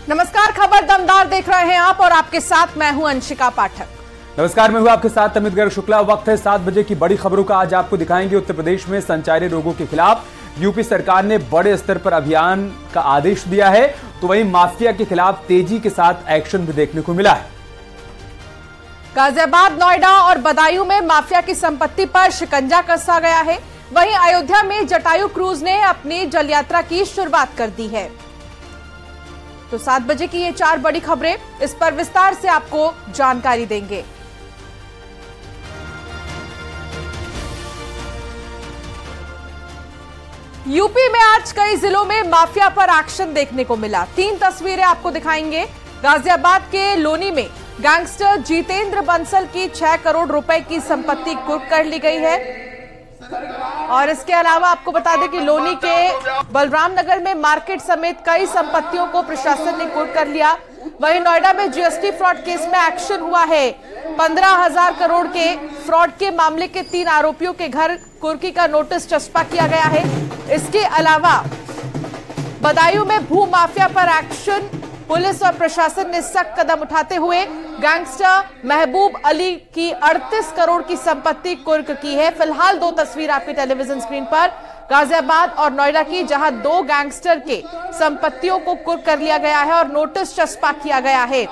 नमस्कार, खबर दमदार देख रहे हैं आप और आपके साथ मैं हूं अंशिका पाठक। नमस्कार, मैं हूं आपके साथ अमित गर्ग शुक्ला। वक्त है 7 बजे की बड़ी खबरों का। आज आपको दिखाएंगे उत्तर प्रदेश में संचारी रोगों के खिलाफ यूपी सरकार ने बड़े स्तर पर अभियान का आदेश दिया है, तो वहीं माफिया के खिलाफ तेजी के साथ एक्शन भी देखने को मिला है। गाजियाबाद, नोएडा और बदायूं में माफिया की संपत्ति पर शिकंजा कसा गया है। वहीं अयोध्या में जटायु क्रूज ने अपनी जल यात्रा की शुरुआत कर दी है। तो 7 बजे की ये 4 बड़ी खबरें, इस पर विस्तार से आपको जानकारी देंगे। यूपी में आज कई जिलों में माफिया पर एक्शन देखने को मिला। 3 तस्वीरें आपको दिखाएंगे। गाजियाबाद के लोनी में गैंगस्टर जितेंद्र बंसल की 6 करोड़ रुपए की संपत्ति कुर्क कर ली गई है। और इसके अलावा आपको बता दें कि लोनी के बलराम नगर में मार्केट समेत कई संपत्तियों को प्रशासन ने कुर्क कर लिया। वहीं नोएडा में जीएसटी फ्रॉड केस में एक्शन हुआ है। 15,000 करोड़ के फ्रॉड के मामले के 3 आरोपियों के घर कुर्की का नोटिस चस्पा किया गया है। इसके अलावा बदायूं में भू माफिया पर एक्शन, पुलिस और प्रशासन ने सख्त कदम उठाते हुए गैंगस्टर महबूब अली की 38 करोड़ की संपत्ति कुर्क की है। फिलहाल 2 तस्वीर आपकी टेलीविजन स्क्रीन पर, गाजियाबाद और नोएडा की, जहां 2 गैंगस्टर के संपत्तियों को कुर्क कर लिया गया है और नोटिस चस्पा किया गया है।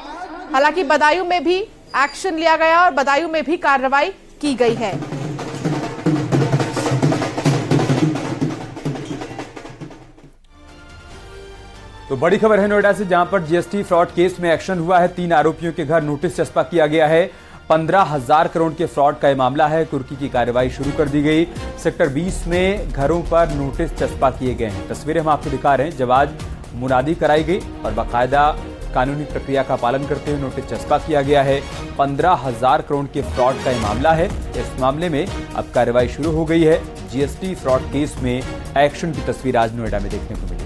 हालांकि बदायूं में भी एक्शन लिया गया और बदायूं में भी कार्रवाई की गई है। तो बड़ी खबर है नोएडा से, जहां पर जीएसटी फ्रॉड केस में एक्शन हुआ है। 3 आरोपियों के घर नोटिस चस्पा किया गया है। 15,000 करोड़ के फ्रॉड का यह मामला है। कुर्की की कार्रवाई शुरू कर दी गई। सेक्टर 20 में घरों पर नोटिस चस्पा किए गए हैं। तस्वीरें हम आपको दिखा रहे हैं। जब आज मुनादी कराई गई और बाकायदा कानूनी प्रक्रिया का पालन करते हुए नोटिस चस्पा किया गया है। 15,000 करोड़ के फ्रॉड का यह मामला है। इस मामले में अब कार्रवाई शुरू हो गई है। जीएसटी फ्रॉड केस में एक्शन की तस्वीर आज नोएडा में देखने को मिली।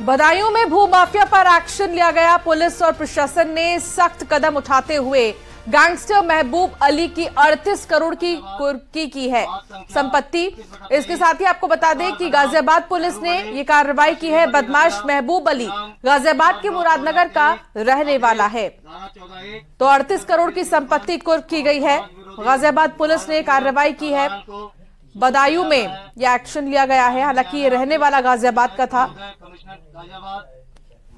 बदायूं में भू माफिया पर एक्शन लिया गया। पुलिस और प्रशासन ने सख्त कदम उठाते हुए गैंगस्टर महबूब अली की 38 करोड़ की कुर्की की है संपत्ति। इसके साथ ही आपको बता दें कि गाजियाबाद पुलिस ने ये कार्रवाई की है। बदमाश महबूब अली गाजियाबाद के मुरादनगर का रहने वाला है। तो 38 करोड़ की संपत्ति कुर्क की गई है। गाजियाबाद पुलिस ने कार्रवाई की है। बदायूं में यह एक्शन लिया गया है। हालांकि ये रहने वाला गाजियाबाद का था।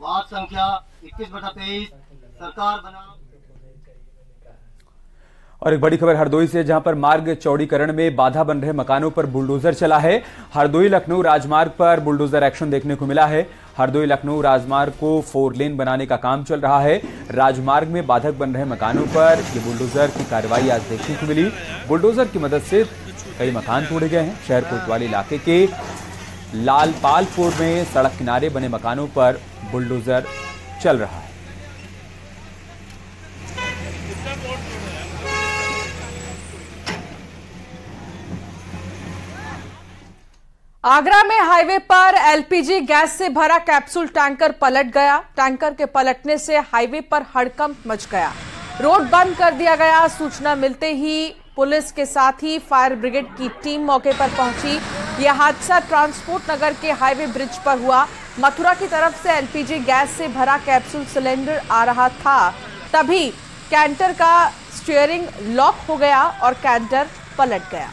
वार्ड संख्या 21/23 सरकार बना। और एक बड़ी खबर हरदोई से, जहां पर मार्ग चौड़ीकरण में बाधा बन रहे मकानों पर बुलडोजर चला है। हरदोई लखनऊ राजमार्ग पर बुलडोजर एक्शन देखने को मिला है। हरदोई लखनऊ राजमार्ग को 4 लेन बनाने का काम चल रहा है। राजमार्ग में बाधक बन रहे मकानों पर ये बुलडोजर की कार्रवाई आज देखने को मिली। बुलडोजर की मदद से कई मकान तोड़े गए हैं। शहर कोतवाली इलाके के लालपालपुर में सड़क किनारे बने मकानों पर बुलडोजर चल रहा है। आगरा में हाईवे पर एलपीजी गैस से भरा कैप्सूल टैंकर पलट गया। टैंकर के पलटने से हाईवे पर हड़कंप मच गया। रोड बंद कर दिया गया। सूचना मिलते ही पुलिस के साथ ही फायर ब्रिगेड की टीम मौके पर पहुंची। यह हादसा ट्रांसपोर्ट नगर के हाईवे ब्रिज पर हुआ। मथुरा की तरफ से एलपीजी गैस से भरा कैप्सूल सिलेंडर आ रहा था, तभी कैंटर का स्टीयरिंग लॉक हो गया और कैंटर पलट गया।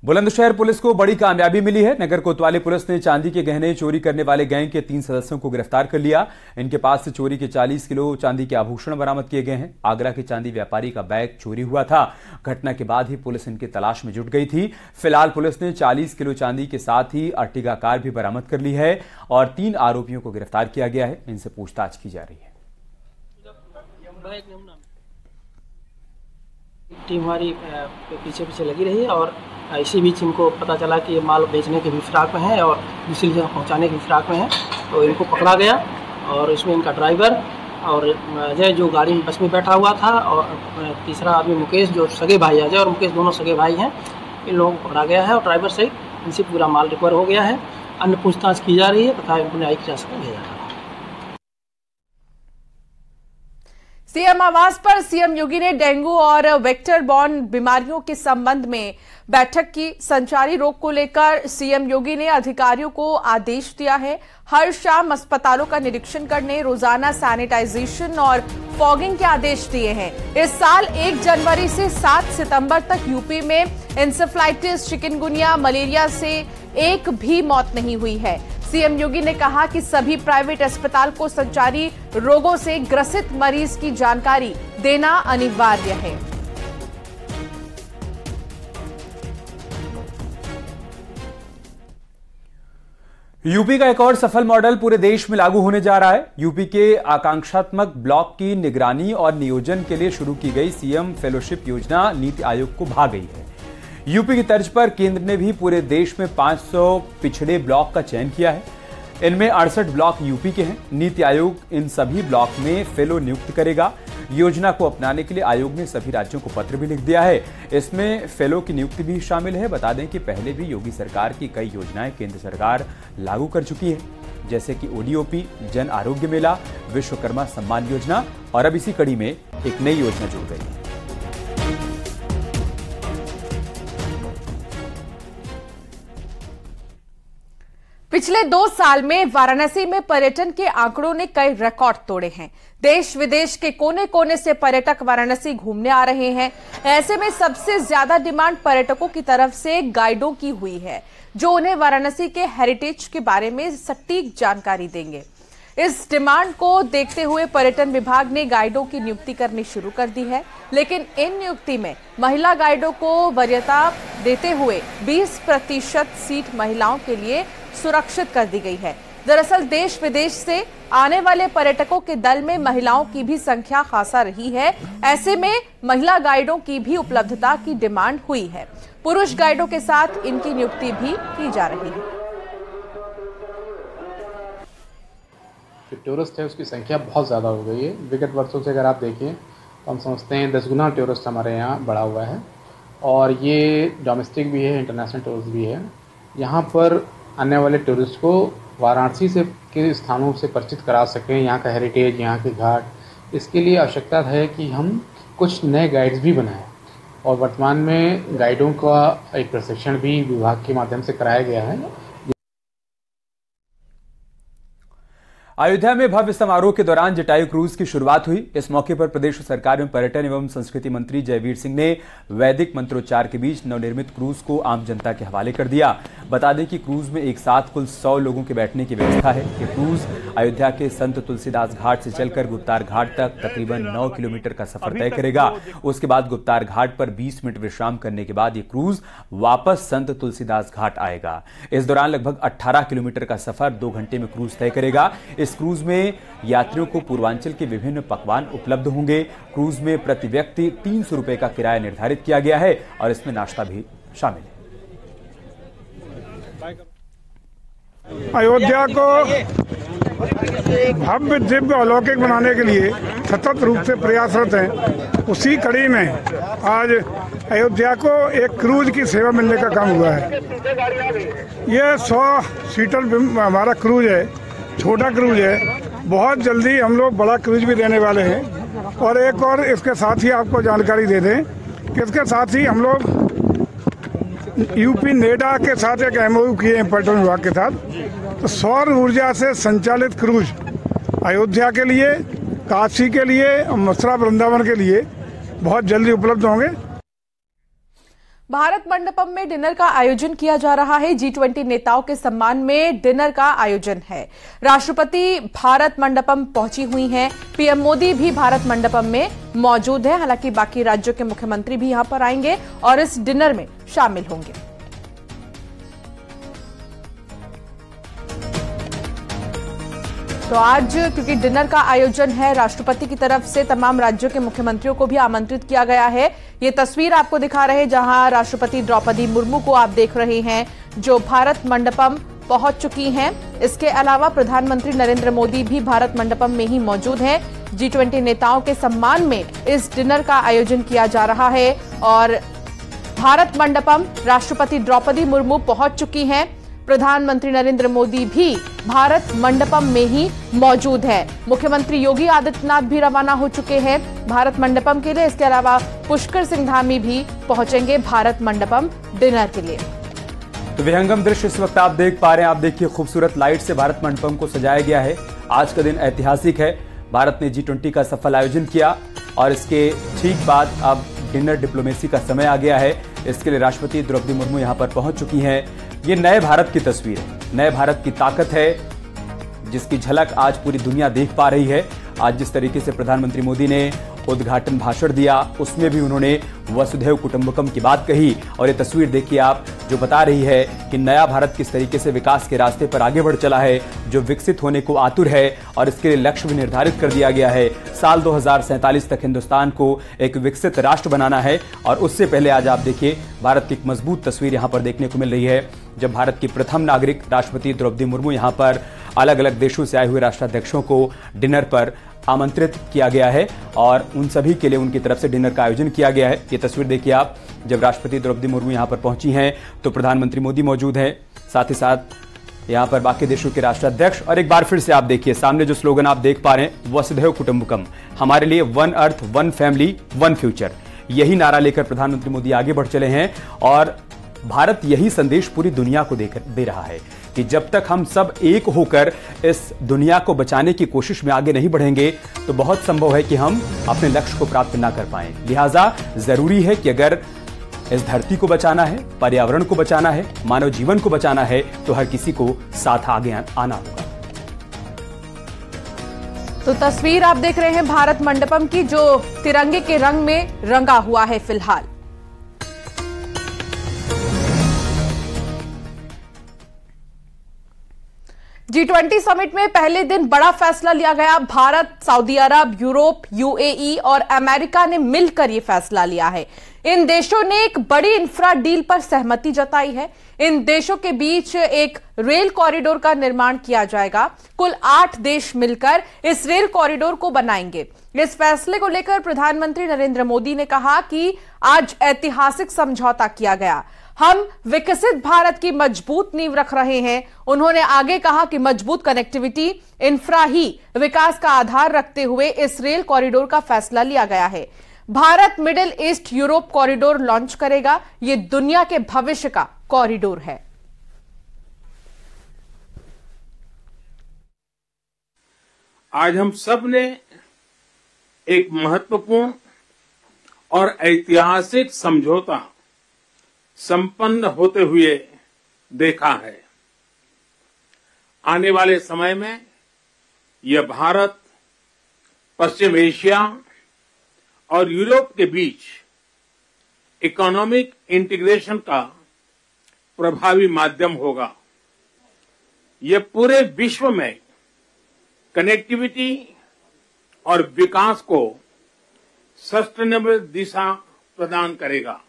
बुलंदशहर पुलिस को बड़ी कामयाबी मिली है। नगर कोतवाली पुलिस ने चांदी के गहने चोरी करने वाले गैंग के 3 सदस्यों को गिरफ्तार कर लिया। इनके पास से चोरी के 40 किलो चांदी के आभूषण बरामद किए गए हैं। आगरा के चांदी व्यापारी का बैग चोरी हुआ था। घटना के बाद ही पुलिस इनकी तलाश में जुट गई थी। फिलहाल पुलिस ने 40 किलो चांदी के साथ ही अर्टिगा कार भी बरामद कर ली है और 3 आरोपियों को गिरफ्तार किया गया है। इनसे पूछताछ की जा रही है। टीम हमारी पीछे पीछे लगी रही और इसी बीच इनको पता चला कि ये माल बेचने के भी फिराक में है और दूसरी जगह पहुंचाने के फिराक में है, तो इनको पकड़ा गया। और इसमें इनका ड्राइवर और अजय जो गाड़ी में बस में बैठा हुआ था और तीसरा आदमी मुकेश जो सगे भाई, अजय और मुकेश दोनों सगे भाई हैं, इन लोगों को पकड़ा गया है और ड्राइवर सहित इनसे पूरा माल रिकवर हो गया है। अन्य पूछताछ की जा रही है तथा इनको न्यायिक हिरासत में भेजा जा रहा है। सीएम आवास पर सीएम योगी ने डेंगू और वेक्टर बॉर्न बीमारियों के संबंध में बैठक की। संचारी रोग को लेकर सीएम योगी ने अधिकारियों को आदेश दिया है। हर शाम अस्पतालों का निरीक्षण करने, रोजाना सैनिटाइजेशन और फॉगिंग के आदेश दिए हैं। इस साल 1 जनवरी से 7 सितंबर तक यूपी में इंसेफ्लाइटिस, चिकनगुनिया, मलेरिया से एक भी मौत नहीं हुई है। सीएम योगी ने कहा कि सभी प्राइवेट अस्पताल को संचारी रोगों से ग्रसित मरीज की जानकारी देना अनिवार्य है। यूपी का एक और सफल मॉडल पूरे देश में लागू होने जा रहा है। यूपी के आकांक्षात्मक ब्लॉक की निगरानी और नियोजन के लिए शुरू की गई सीएम फेलोशिप योजना नीति आयोग को भा गई है। यूपी की तर्ज पर केंद्र ने भी पूरे देश में 500 पिछड़े ब्लॉक का चयन किया है। इनमें 68 ब्लॉक यूपी के हैं। नीति आयोग इन सभी ब्लॉक में फेलो नियुक्त करेगा। योजना को अपनाने के लिए आयोग ने सभी राज्यों को पत्र भी लिख दिया है। इसमें फेलो की नियुक्ति भी शामिल है। बता दें कि पहले भी योगी सरकार की कई योजनाएं केंद्र सरकार लागू कर चुकी है, जैसे कि ओडीओपी, जन आरोग्य मेला, विश्वकर्मा सम्मान योजना, और अब इसी कड़ी में एक नई योजना जुड़ गई है। पिछले 2 साल में वाराणसी में पर्यटन के आंकड़ों ने कई रिकॉर्ड तोड़े हैं। देश विदेश के कोने कोने से पर्यटक वाराणसी घूमने आ रहे हैं। ऐसे में सबसे ज्यादा डिमांड पर्यटकों की तरफ से गाइडों की हुई है, जो उन्हें वाराणसी के हेरिटेज के बारे में सटीक जानकारी देंगे। इस डिमांड को देखते हुए पर्यटन विभाग ने गाइडों की नियुक्ति करनी शुरू कर दी है, लेकिन इन नियुक्ति में महिला गाइडों को वरीयता देते हुए 20% सीट महिलाओं के लिए सुरक्षित कर दी गई है। दरअसल देश विदेश से आने वाले पर्यटकों के दल में महिलाओं की भी संख्या खासा रही है। ऐसे में महिला गाइडों की भी उपलब्धता की डिमांड हुई है। पुरुष गाइडों के साथ इनकी नियुक्ति भी की जा रही है। जो टूरिस्ट है उसकी संख्या बहुत ज़्यादा हो गई है। विगत वर्षों से अगर आप देखें तो हम समझते हैं 10 गुना टूरिस्ट हमारे यहाँ बढ़ा हुआ है, और ये डोमेस्टिक भी है, इंटरनेशनल टूरिस्ट भी है। यहाँ पर आने वाले टूरिस्ट को वाराणसी से के स्थानों से परिचित करा सकें, यहाँ का हेरिटेज, यहाँ के घाट। इसके लिए आवश्यकता है कि हम कुछ नए गाइड्स भी बनाएं, और वर्तमान में गाइडों का एक प्रशिक्षण भी विभाग के माध्यम से कराया गया है। अयोध्या में भव्य समारोह के दौरान जटायु क्रूज की शुरुआत हुई। इस मौके पर प्रदेश सरकार में पर्यटन एवं संस्कृति मंत्री जयवीर सिंह ने वैदिक मंत्रोच्चार के बीच नवनिर्मित क्रूज को आम जनता के हवाले कर दिया। बता दें कि क्रूज में एक साथ कुल 100 लोगों के बैठने की व्यवस्था है। ये क्रूज अयोध्या के संत तुलसीदास घाट से चलकर गुप्तार घाट तक तकरीबन 9 किलोमीटर का सफर तय करेगा। उसके बाद गुप्तार घाट पर 20 मिनट विश्राम करने के बाद ये क्रूज वापस संत तुलसीदास घाट आएगा। इस दौरान लगभग 18 किलोमीटर का सफर 2 घंटे में क्रूज तय करेगा। इस क्रूज में यात्रियों को पूर्वांचल के विभिन्न पकवान उपलब्ध होंगे। क्रूज में प्रति व्यक्ति 300 रुपए का किराया निर्धारित किया गया है, और इसमें नाश्ता भी शामिल है। अयोध्या को भव्य दिव्य अलौकिक बनाने के लिए सतत रूप से प्रयासरत हैं। उसी कड़ी में आज अयोध्या को एक क्रूज की सेवा मिलने का काम हुआ है। यह 100 सीटर हमारा क्रूज है, छोटा क्रूज है। बहुत जल्दी हम लोग बड़ा क्रूज भी देने वाले हैं। और एक और इसके साथ ही आपको जानकारी दे दें कि इसके साथ ही हम लोग यूपी नेडा के साथ एक एमओयू किए हैं पर्यटन विभाग के साथ। तो सौर ऊर्जा से संचालित क्रूज अयोध्या के लिए, काशी के लिए और मथुरा वृंदावन के लिए बहुत जल्दी उपलब्ध होंगे। भारत मंडपम में डिनर का आयोजन किया जा रहा है। G20 नेताओं के सम्मान में डिनर का आयोजन है। राष्ट्रपति भारत मंडपम पहुंची हुई हैं। पीएम मोदी भी भारत मंडपम में मौजूद है। हालांकि बाकी राज्यों के मुख्यमंत्री भी यहां पर आएंगे और इस डिनर में शामिल होंगे। तो आज क्योंकि डिनर का आयोजन है, राष्ट्रपति की तरफ से तमाम राज्यों के मुख्यमंत्रियों को भी आमंत्रित किया गया है। ये तस्वीर आपको दिखा रहे हैं जहां राष्ट्रपति द्रौपदी मुर्मू को आप देख रहे हैं, जो भारत मंडपम पहुंच चुकी हैं। इसके अलावा प्रधानमंत्री नरेंद्र मोदी भी भारत मंडपम में ही मौजूद हैं। G20 नेताओं के सम्मान में इस डिनर का आयोजन किया जा रहा है और भारत मंडपम राष्ट्रपति द्रौपदी मुर्मू पहुंच चुकी हैं। प्रधानमंत्री नरेंद्र मोदी भी भारत मंडपम में ही मौजूद है। मुख्यमंत्री योगी आदित्यनाथ भी रवाना हो चुके हैं भारत मंडपम के लिए। इसके अलावा पुष्कर सिंह धामी भी पहुंचेंगे भारत मंडपम डिनर के लिए। तो विहंगम दृश्य इस वक्त आप देख पा रहे हैं। आप देखिए, खूबसूरत लाइट से भारत मंडपम को सजाया गया है। आज का दिन ऐतिहासिक है। भारत ने G20 का सफल आयोजन किया और इसके ठीक बाद अब डिनर डिप्लोमेसी का समय आ गया है। इसके लिए राष्ट्रपति द्रौपदी मुर्मू यहां पर पहुंच चुकी हैं। ये नए भारत की तस्वीर है, नए भारत की ताकत है, जिसकी झलक आज पूरी दुनिया देख पा रही है। आज जिस तरीके से प्रधानमंत्री मोदी ने उद्घाटन भाषण दिया, उसमें भी उन्होंने वसुधैव कुटुंबकम की बात कही। और ये तस्वीर देखिए आप, जो बता रही है कि नया भारत किस तरीके से विकास के रास्ते पर आगे बढ़ चला है, जो विकसित होने को आतुर है और इसके लिए लक्ष्य भी निर्धारित कर दिया गया है। साल 2047 तक हिंदुस्तान को एक विकसित राष्ट्र बनाना है। और उससे पहले आज आप देखिए, भारत की एक मजबूत तस्वीर यहां पर देखने को मिल रही है, जब भारत की प्रथम नागरिक राष्ट्रपति द्रौपदी मुर्मू यहां पर अलग अलग देशों से आए हुए राष्ट्राध्यक्षों को डिनर पर आमंत्रित किया गया है और उन सभी के लिए उनकी तरफ से डिनर का आयोजन किया गया है। ये तस्वीर देखिए आप, जब राष्ट्रपति द्रौपदी मुर्मू यहां पर पहुंची हैं तो प्रधानमंत्री मोदी मौजूद हैं, साथ ही साथ यहां पर बाकी देशों के राष्ट्राध्यक्ष। और एक बार फिर से आप देखिए, सामने जो स्लोगन आप देख पा रहे हैं, वसुधैव कुटुंबकम, हमारे लिए one earth, one family, one future, यही नारा लेकर प्रधानमंत्री मोदी आगे बढ़ चले हैं। और भारत यही संदेश पूरी दुनिया को दे रहा है कि जब तक हम सब एक होकर इस दुनिया को बचाने की कोशिश में आगे नहीं बढ़ेंगे तो बहुत संभव है कि हम अपने लक्ष्य को प्राप्त ना कर पाएं। लिहाजा जरूरी है कि अगर इस धरती को बचाना है, पर्यावरण को बचाना है, मानव जीवन को बचाना है, तो हर किसी को साथ आगे आना होगा। तो तस्वीर आप देख रहे हैं भारत मंडपम की, जो तिरंगे के रंग में रंगा हुआ है फिलहाल। G20 समिट में पहले दिन बड़ा फैसला लिया गया। भारत, सऊदी अरब, यूरोप, UAE और अमेरिका ने मिलकर यह फैसला लिया है। इन देशों ने एक बड़ी इंफ्रा डील पर सहमति जताई है। इन देशों के बीच एक रेल कॉरिडोर का निर्माण किया जाएगा। कुल 8 देश मिलकर इस रेल कॉरिडोर को बनाएंगे। इस फैसले को लेकर प्रधानमंत्री नरेंद्र मोदी ने कहा कि आज ऐतिहासिक समझौता किया गया। हम विकसित भारत की मजबूत नींव रख रहे हैं। उन्होंने आगे कहा कि मजबूत कनेक्टिविटी इंफ्रा ही विकास का आधार रखते हुए इस रेल कॉरिडोर का फैसला लिया गया है। Bharat middle east Europe corridor launch करेगा। यह दुनिया के भविष्य का कॉरिडोर है। आज हम सब ने एक महत्वपूर्ण और ऐतिहासिक समझौता संपन्न होते हुए देखा है। आने वाले समय में यह भारत, पश्चिम एशिया और यूरोप के बीच इकोनॉमिक इंटीग्रेशन का प्रभावी माध्यम होगा। यह पूरे विश्व में कनेक्टिविटी और विकास को सस्टेनेबल दिशा प्रदान करेगा।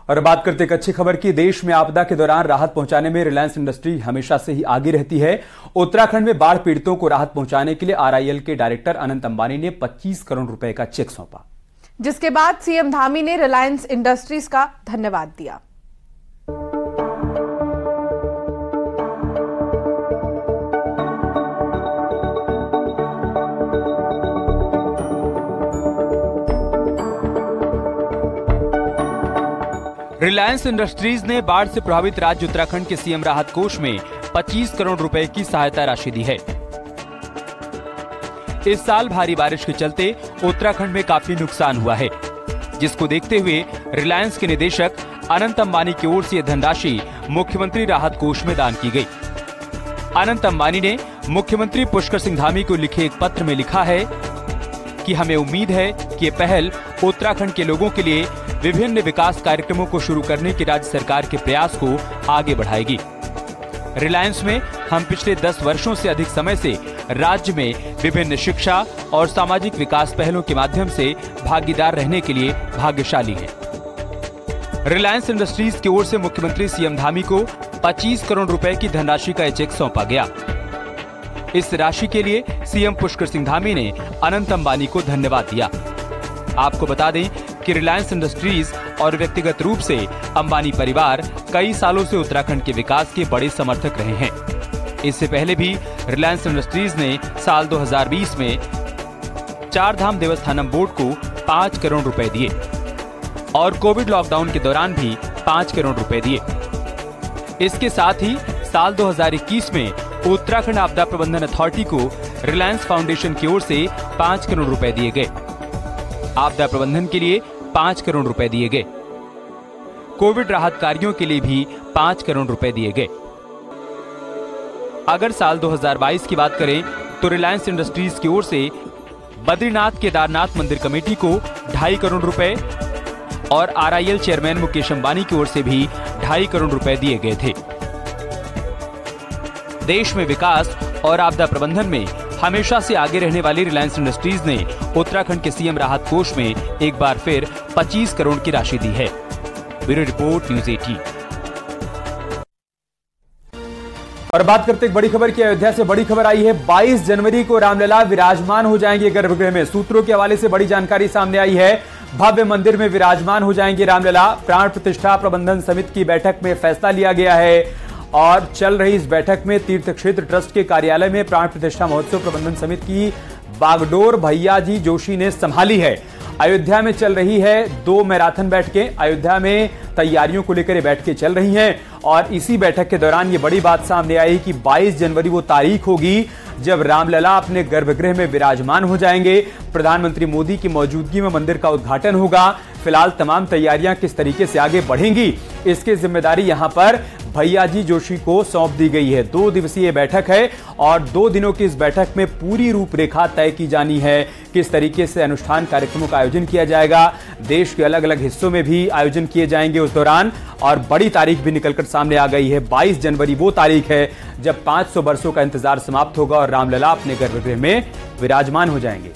और बात करते एक अच्छी खबर की। देश में आपदा के दौरान राहत पहुंचाने में रिलायंस इंडस्ट्री हमेशा से ही आगे रहती है। उत्तराखंड में बाढ़ पीड़ितों को राहत पहुंचाने के लिए RIL के डायरेक्टर अनंत अंबानी ने 25 करोड़ रुपए का चेक सौंपा, जिसके बाद सीएम धामी ने रिलायंस इंडस्ट्रीज का धन्यवाद दिया। रिलायंस इंडस्ट्रीज ने बाढ़ से प्रभावित राज्य उत्तराखंड के सीएम राहत कोष में 25 करोड़ रुपए की सहायता राशि दी है। इस साल भारी बारिश के चलते उत्तराखंड में काफी नुकसान हुआ है, जिसको देखते हुए रिलायंस के निदेशक अनंत अंबानी की ओर से यह धनराशि मुख्यमंत्री राहत कोष में दान की गई। अनंत अंबानी ने मुख्यमंत्री पुष्कर सिंह धामी को लिखे एक पत्र में लिखा है कि हमें उम्मीद है कि ये पहल उत्तराखंड के लोगों के लिए विभिन्न विकास कार्यक्रमों को शुरू करने की राज्य सरकार के प्रयास को आगे बढ़ाएगी। रिलायंस में हम पिछले 10 वर्षों से अधिक समय से राज्य में विभिन्न शिक्षा और सामाजिक विकास पहलों के माध्यम से भागीदार रहने के लिए भाग्यशाली हैं। रिलायंस इंडस्ट्रीज की ओर से मुख्यमंत्री सीएम धामी को 25 करोड़ रुपए की धनराशि का चेक सौंपा गया। इस राशि के लिए सीएम पुष्कर सिंह धामी ने अनंत अंबानी को धन्यवाद दिया। आपको बता दें कि रिलायंस इंडस्ट्रीज और व्यक्तिगत रूप से अंबानी परिवार कई सालों से उत्तराखंड के विकास के बड़े समर्थक रहे हैं। इससे पहले भी रिलायंस इंडस्ट्रीज ने साल 2020 में चारधाम देवस्थानम बोर्ड को 5 करोड़ रुपए दिए और कोविड लॉकडाउन के दौरान भी 5 करोड़ रुपए दिए। इसके साथ ही साल 2021 में उत्तराखंड आपदा प्रबंधन अथॉरिटी को रिलायंस फाउंडेशन की ओर से 5 करोड़ रुपए दिए गए। आपदा प्रबंधन के लिए 5 करोड़ रुपए दिए गए। कोविड राहत कार्यों के लिए भी 5 करोड़ रुपए दिए गए। अगर साल 2022 की बात करें तो रिलायंस इंडस्ट्रीज की ओर से बद्रीनाथ केदारनाथ मंदिर कमेटी को 2.5 करोड़ रुपए और RIL चेयरमैन मुकेश अंबानी की ओर से भी 2.5 करोड़ रुपए दिए गए थे। देश में विकास और आपदा प्रबंधन में हमेशा से आगे रहने वाली रिलायंस इंडस्ट्रीज ने उत्तराखंड के CM राहत कोष में एक बार फिर 25 करोड़ की राशि दी है। Bureau report, news 18। और बात करते एक बड़ी खबर की। अयोध्या से बड़ी खबर आई है। 22 जनवरी को रामलला विराजमान हो जाएंगे गर्भगृह में। सूत्रों के हवाले से बड़ी जानकारी सामने आई है। भव्य मंदिर में विराजमान हो जाएंगे रामलला। प्राण प्रतिष्ठा प्रबंधन समिति की बैठक में फैसला लिया गया है और चल रही इस बैठक में तीर्थ क्षेत्र ट्रस्ट के कार्यालय में प्राण प्रतिष्ठा महोत्सव प्रबंधन समिति की बागडोर भैयाजी जोशी ने संभाली है। अयोध्या में चल रही है 2 मैराथन बैठकें। अयोध्या में तैयारियों को लेकर ये बैठकें चल रही हैं और इसी बैठक के दौरान ये बड़ी बात सामने आई कि 22 जनवरी वो तारीख होगी जब रामलला अपने गर्भगृह में विराजमान हो जाएंगे। प्रधानमंत्री मोदी की मौजूदगी में मंदिर का उद्घाटन होगा। फिलहाल तमाम तैयारियां किस तरीके से आगे बढ़ेंगी, इसकी जिम्मेदारी यहां पर भैयाजी जोशी को सौंप दी गई है। 2 दिवसीय बैठक है और 2 दिनों की इस बैठक में पूरी रूपरेखा तय की जानी है। किस तरीके से अनुष्ठान कार्यक्रमों का आयोजन किया जाएगा, देश के अलग अलग हिस्सों में भी आयोजन किए जाएंगे उस दौरान। और बड़ी तारीख भी निकलकर सामने आ गई है। 22 जनवरी वो तारीख है जब 500 वर्षों का इंतजार समाप्त होगा और रामलला अपने गर्भगृह में विराजमान हो जाएंगे।